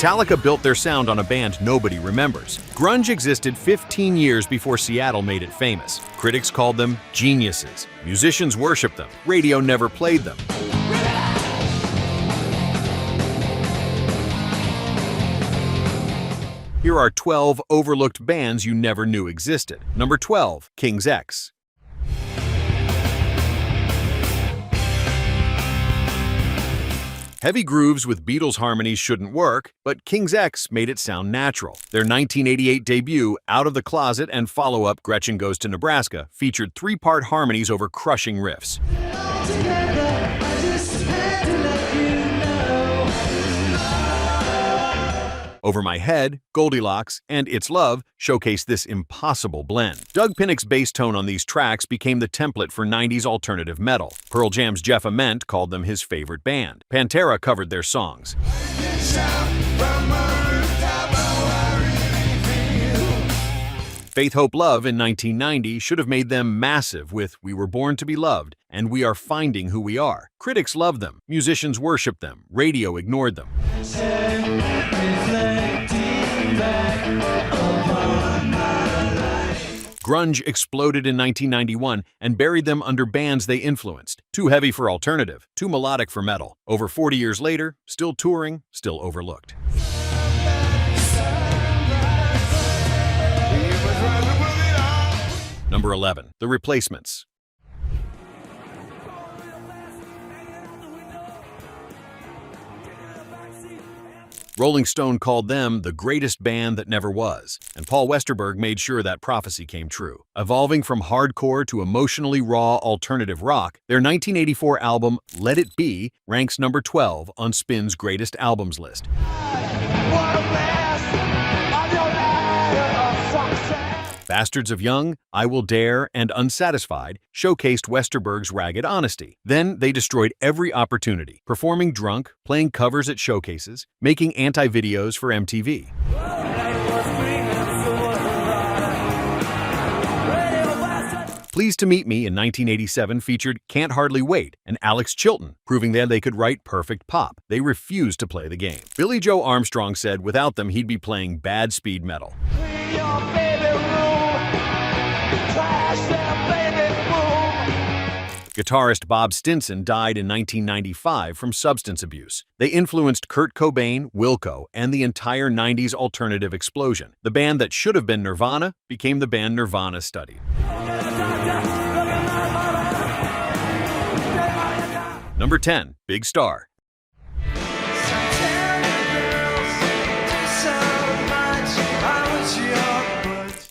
Metallica built their sound on a band nobody remembers. Grunge existed 15 years before Seattle made it famous. Critics called them geniuses. Musicians worshiped them. Radio never played them. Here are 12 overlooked bands you never knew existed. Number 12, King's X. Heavy grooves with Beatles harmonies shouldn't work, but King's X made it sound natural. Their 1988 debut, Out of the Closet, and follow-up, Gretchen Goes to Nebraska, featured three-part harmonies over crushing riffs. Over My Head, Goldilocks, and It's Love showcase this impossible blend. Doug Pinnick's bass tone on these tracks became the template for 90s alternative metal. Pearl Jam's Jeff Ament called them his favorite band. Pantera covered their songs. Faith, Hope, Love in 1990 should have made them massive with We Were Born to Be Loved and We Are Finding Who We Are. Critics loved them, musicians worshipped them, radio ignored them. Grunge exploded in 1991 and buried them under bands they influenced. Too heavy for alternative, too melodic for metal. Over 40 years later, still touring, still overlooked. Number 11, The Replacements. Rolling Stone called them the greatest band that never was, and Paul Westerberg made sure that prophecy came true. Evolving from hardcore to emotionally raw alternative rock, their 1984 album Let It Be ranks number 12 on Spin's greatest albums list. Bastards of Young, I Will Dare, and Unsatisfied showcased Westerberg's ragged honesty. Then they destroyed every opportunity, performing drunk, playing covers at showcases, making anti-videos for MTV. Pleased to Meet Me in 1987 featured Can't Hardly Wait and Alex Chilton, proving that they could write perfect pop. They refused to play the game. Billy Joe Armstrong said without them he'd be playing bad speed metal. Guitarist Bob Stinson died in 1995 from substance abuse. They influenced Kurt Cobain, Wilco, and the entire 90s alternative explosion. The band that should have been Nirvana became the band Nirvana studied. Number 10, Big Star.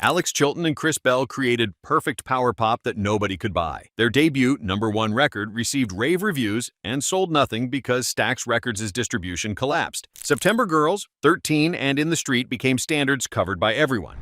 Alex Chilton and Chris Bell created perfect power pop that nobody could buy. Their debut, #1 record, received rave reviews and sold nothing because Stax Records' distribution collapsed. September Girls, 13, and In the Street became standards covered by everyone.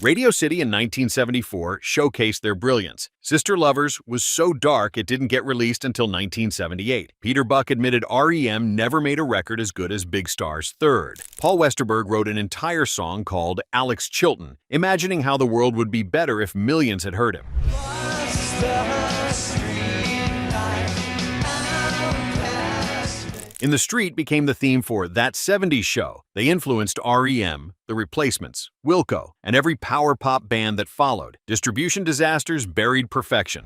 Radio City in 1974 showcased their brilliance. Sister Lovers was so dark it didn't get released until 1978. Peter Buck admitted REM never made a record as good as Big Star's third. Paul Westerberg wrote an entire song called Alex Chilton, imagining how the world would be better if millions had heard him. In the Street became the theme for That 70s Show. They influenced REM, The Replacements, Wilco, and every power pop band that followed. Distribution disasters buried perfection.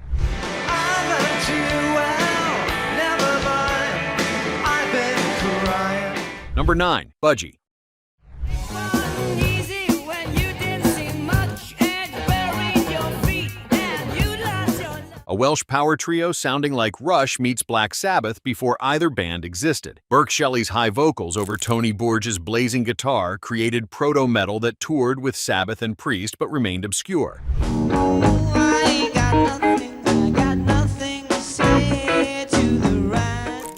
Number 9, Budgie. A Welsh power trio sounding like Rush meets Black Sabbath before either band existed. Burke Shelley's high vocals over Tony Borge's blazing guitar created proto-metal that toured with Sabbath and Priest but remained obscure.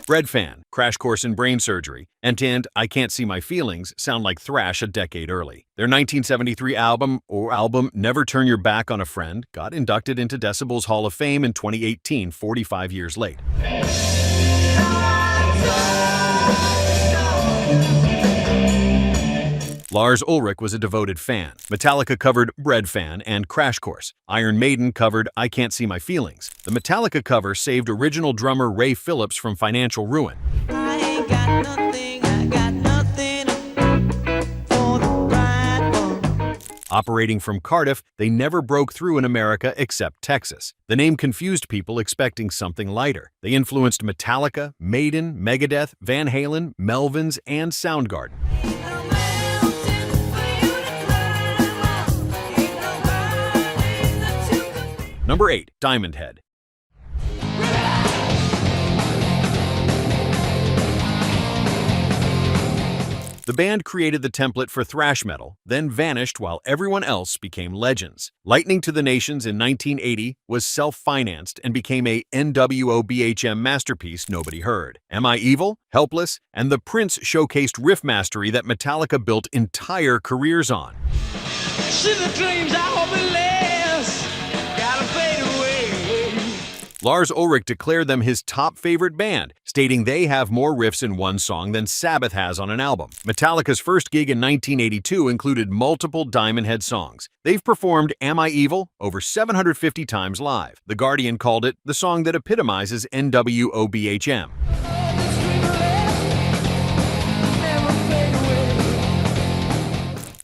Bread Fan, Crash Course in Brain Surgery, and I Can't See My Feelings sound like thrash a decade early. Their 1973 album Never Turn Your Back on a Friend got inducted into Decibel's Hall of Fame in 2018, 45 years late. Lars Ulrich was a devoted fan. Metallica covered Bread Fan and Crash Course. Iron Maiden covered I Can't See My Feelings. The Metallica cover saved original drummer Ray Phillips from financial ruin. I ain't got nothing, I got nothing for the right one. Operating from Cardiff, they never broke through in America except Texas. The name confused people expecting something lighter. They influenced Metallica, Maiden, Megadeth, Van Halen, Melvins, and Soundgarden. Number 8. Diamond Head. The band created the template for thrash metal, then vanished while everyone else became legends. Lightning to the Nations in 1980 was self-financed and became a NWO/BHM masterpiece nobody heard. Am I Evil, Helpless, and The Prince showcased riff mastery that Metallica built entire careers on. Dreams I hope it lasts, gotta fade away. Lars Ulrich declared them his top favorite band, stating they have more riffs in one song than Sabbath has on an album. Metallica's first gig in 1982 included multiple Diamond Head songs. They've performed Am I Evil over 750 times live. The Guardian called it the song that epitomizes NWO/BHM.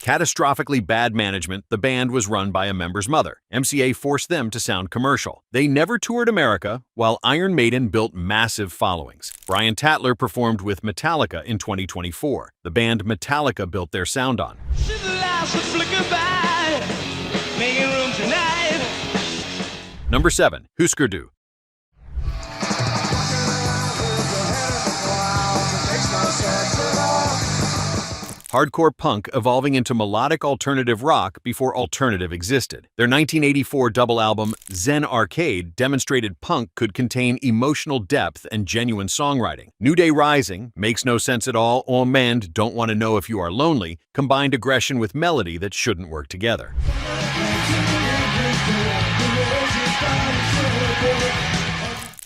Catastrophically bad management, the band was run by a member's mother. MCA forced them to sound commercial. They never toured America, while Iron Maiden built massive followings. Brian Tatler performed with Metallica in 2024. The band Metallica built their sound on. Number 7. Hüsker Dü. Hardcore punk evolving into melodic alternative rock before alternative existed. Their 1984 double album, Zen Arcade, demonstrated punk could contain emotional depth and genuine songwriting. New Day Rising, Makes No Sense at All, Oh Man, Don't Want to Know If You Are Lonely, combined aggression with melody that shouldn't work together.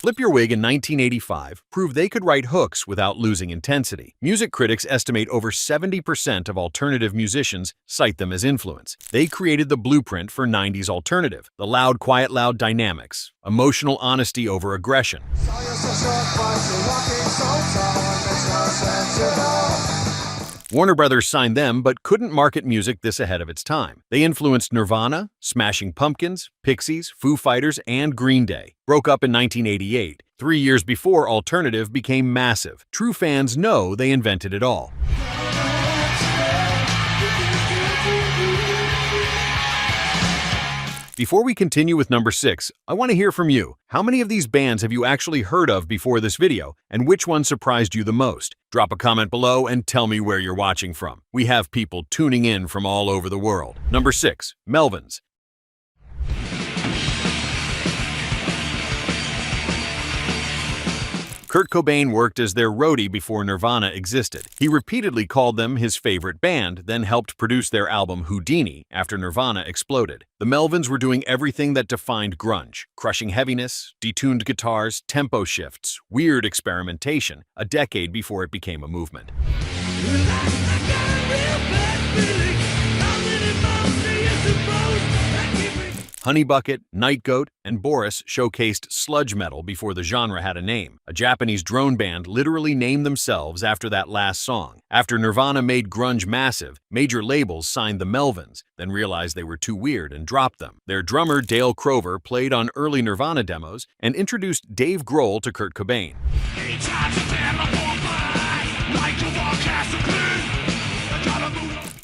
Flip Your Wig in 1985 proved they could write hooks without losing intensity. Music critics estimate over 70% of alternative musicians cite them as influence. They created the blueprint for 90s alternative, the loud, quiet, loud dynamics, emotional honesty over aggression. Warner Brothers signed them but couldn't market music this ahead of its time. They influenced Nirvana, Smashing Pumpkins, Pixies, Foo Fighters, and Green Day. Broke up in 1988, 3 years before alternative became massive. True fans know they invented it all. Before we continue with number 6, I want to hear from you. How many of these bands have you actually heard of before this video, and which one surprised you the most? Drop a comment below and tell me where you're watching from. We have people tuning in from all over the world. Number 6. Melvins. Kurt Cobain worked as their roadie before Nirvana existed. He repeatedly called them his favorite band, then helped produce their album Houdini after Nirvana exploded. The Melvins were doing everything that defined grunge: crushing heaviness, detuned guitars, tempo shifts, weird experimentation, a decade before it became a movement. Honeybucket, Nightgoat, and Boris showcased sludge metal before the genre had a name. A Japanese drone band literally named themselves after that last song. After Nirvana made grunge massive, major labels signed the Melvins, then realized they were too weird and dropped them. Their drummer, Dale Crover, played on early Nirvana demos and introduced Dave Grohl to Kurt Cobain.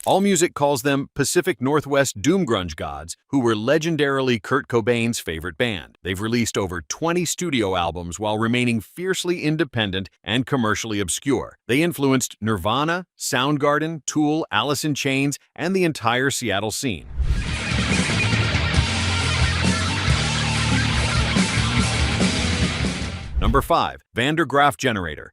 AllMusic calls them Pacific Northwest doom grunge gods, who were legendarily Kurt Cobain's favorite band. They've released over 20 studio albums while remaining fiercely independent and commercially obscure. They influenced Nirvana, Soundgarden, Tool, Alice in Chains, and the entire Seattle scene. Number 5. Graaf Generator.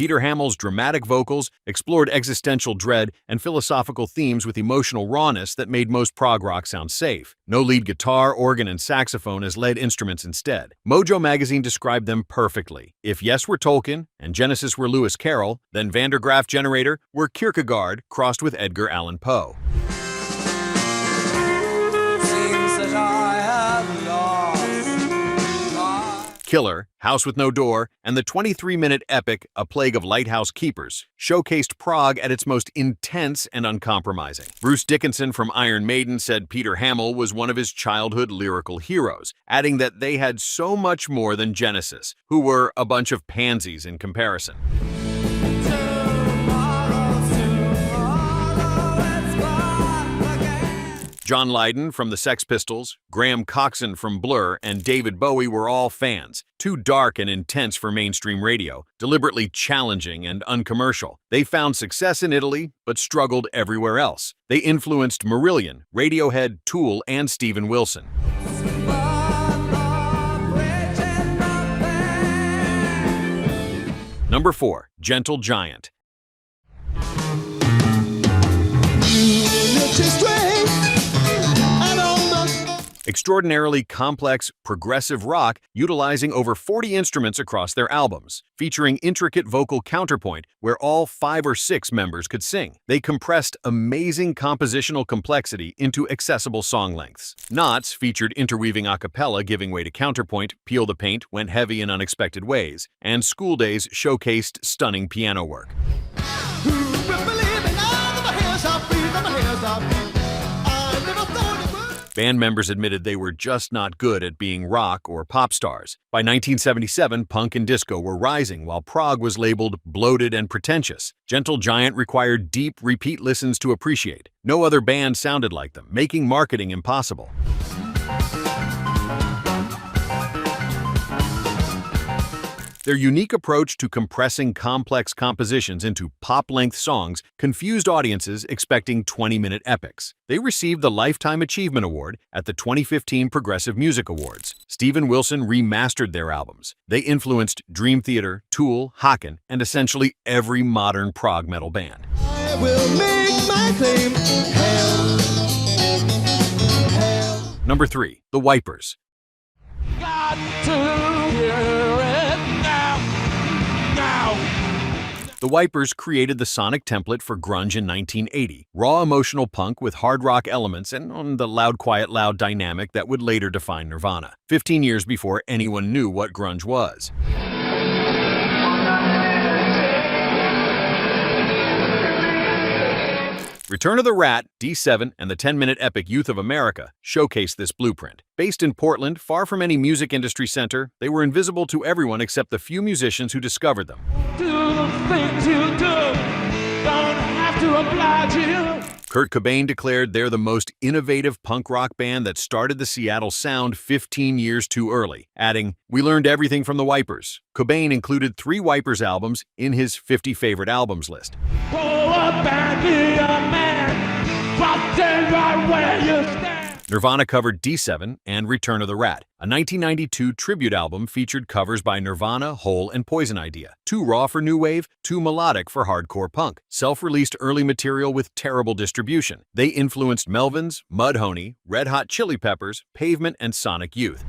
Peter Hamill's dramatic vocals explored existential dread and philosophical themes with emotional rawness that made most prog rock sound safe. No lead guitar, organ, and saxophone as lead instruments instead. Mojo magazine described them perfectly. If Yes were Tolkien and Genesis were Lewis Carroll, then Graaf Generator were Kierkegaard crossed with Edgar Allan Poe. Killer, House with No Door, and the 23-minute epic A Plague of Lighthouse Keepers showcased prog at its most intense and uncompromising. Bruce Dickinson from Iron Maiden said Peter Hamill was one of his childhood lyrical heroes, adding that they had so much more than Genesis, who were a bunch of pansies in comparison. John Lydon from the Sex Pistols, Graham Coxon from Blur, and David Bowie were all fans. Too dark and intense for mainstream radio, deliberately challenging and uncommercial. They found success in Italy, but struggled everywhere else. They influenced Marillion, Radiohead, Tool, and Steven Wilson. Number 4. Gentle Giant. Extraordinarily complex, progressive rock utilizing over 40 instruments across their albums, featuring intricate vocal counterpoint where all 5 or 6 members could sing. They compressed amazing compositional complexity into accessible song lengths. Knots featured interweaving a cappella giving way to counterpoint, Peel the Paint went heavy in unexpected ways, and School Days showcased stunning piano work. Band members admitted they were just not good at being rock or pop stars. By 1977, punk and disco were rising, while prog was labeled bloated and pretentious. Gentle Giant required deep, repeat listens to appreciate. No other band sounded like them, making marketing impossible. Their unique approach to compressing complex compositions into pop-length songs confused audiences expecting 20-minute epics. They received the Lifetime Achievement Award at the 2015 Progressive Music Awards. Steven Wilson remastered their albums. They influenced Dream Theater, Tool, Haken, and essentially every modern prog metal band. I will make my claim. Hell. Number 3. The Wipers. Got to hear it now. The Wipers created the sonic template for grunge in 1980, raw emotional punk with hard rock elements and the loud, quiet, loud dynamic that would later define Nirvana, 15 years before anyone knew what grunge was. Return of the Rat, D7, and the 10-minute epic Youth of America showcased this blueprint. Based in Portland, far from any music industry center, they were invisible to everyone except the few musicians who discovered them. Do the things you do. Don't have to oblige you. Kurt Cobain declared they're the most innovative punk rock band that started the Seattle sound 15 years too early, adding, "We learned everything from the Wipers." Cobain included 3 Wipers albums in his 50 favorite albums list. Grow up and be a man. Drop dead right where you stand. Nirvana covered D7 and Return of the Rat. A 1992 tribute album featured covers by Nirvana, Hole, and Poison Idea. Too raw for new wave, too melodic for hardcore punk. Self-released early material with terrible distribution. They influenced Melvins, Mudhoney, Red Hot Chili Peppers, Pavement, and Sonic Youth.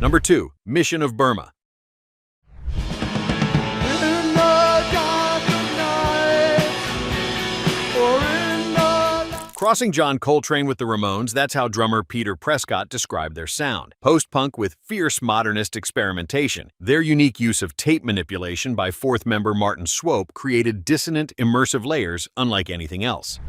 Number 2. Mission of Burma. Crossing John Coltrane with the Ramones, that's how drummer Peter Prescott described their sound. Post-punk with fierce modernist experimentation. Their unique use of tape manipulation by fourth member Martin Swope created dissonant, immersive layers unlike anything else.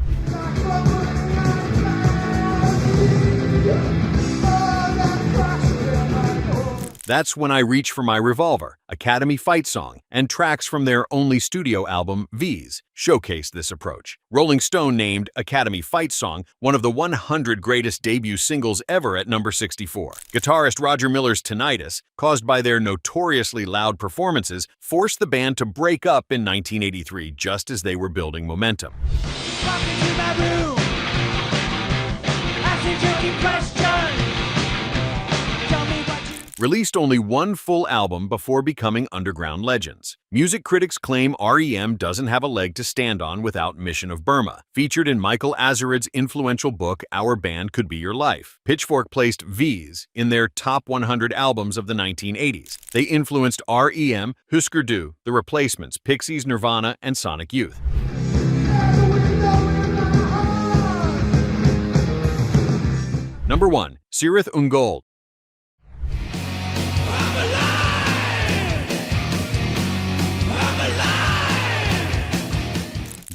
That's When I Reach for My Revolver, Academy Fight Song, and tracks from their only studio album, V's, showcased this approach. Rolling Stone named Academy Fight Song one of the 100 greatest debut singles ever at number 64. Guitarist Roger Miller's tinnitus, caused by their notoriously loud performances, forced the band to break up in 1983 just as they were building momentum. Walk into my room. Ask a joking question. Tell me what you released only one full album before becoming underground legends. Music critics claim REM doesn't have a leg to stand on without Mission of Burma, featured in Michael Azarid's influential book Our Band Could Be Your Life. Pitchfork placed V's in their top 100 albums of the 1980s. They influenced REM, Hüsker Dü, The Replacements, Pixies, Nirvana, and Sonic Youth. Number 1. Cirith Ungol.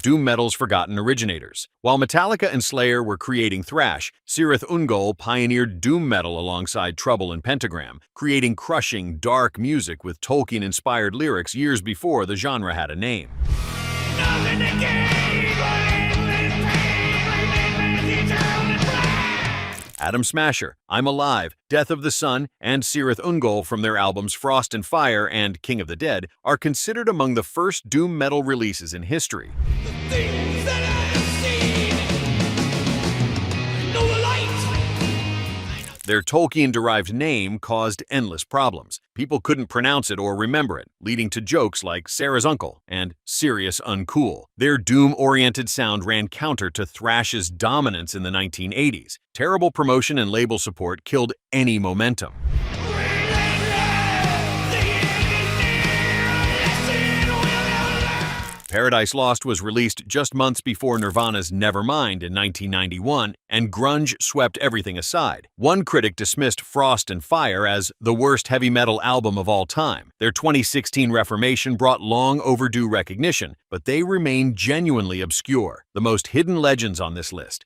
Doom metal's forgotten originators. While Metallica and Slayer were creating thrash, Cirith Ungol pioneered doom metal alongside Trouble and Pentagram, creating crushing, dark music with Tolkien-inspired lyrics years before the genre had a name. Atom Smasher, I'm Alive, Death of the Sun, and Cirith Ungol from their albums Frost and Fire and King of the Dead are considered among the first doom metal releases in history. Their Tolkien-derived name caused endless problems. People couldn't pronounce it or remember it, leading to jokes like Sarah's Uncle and Serious Uncool. Their doom-oriented sound ran counter to thrash's dominance in the 1980s. Terrible promotion and label support killed any momentum. Paradise Lost was released just months before Nirvana's Nevermind in 1991, and grunge swept everything aside. One critic dismissed Frost and Fire as the worst heavy metal album of all time. Their 2016 reformation brought long overdue recognition, but they remain genuinely obscure. The most hidden legends on this list: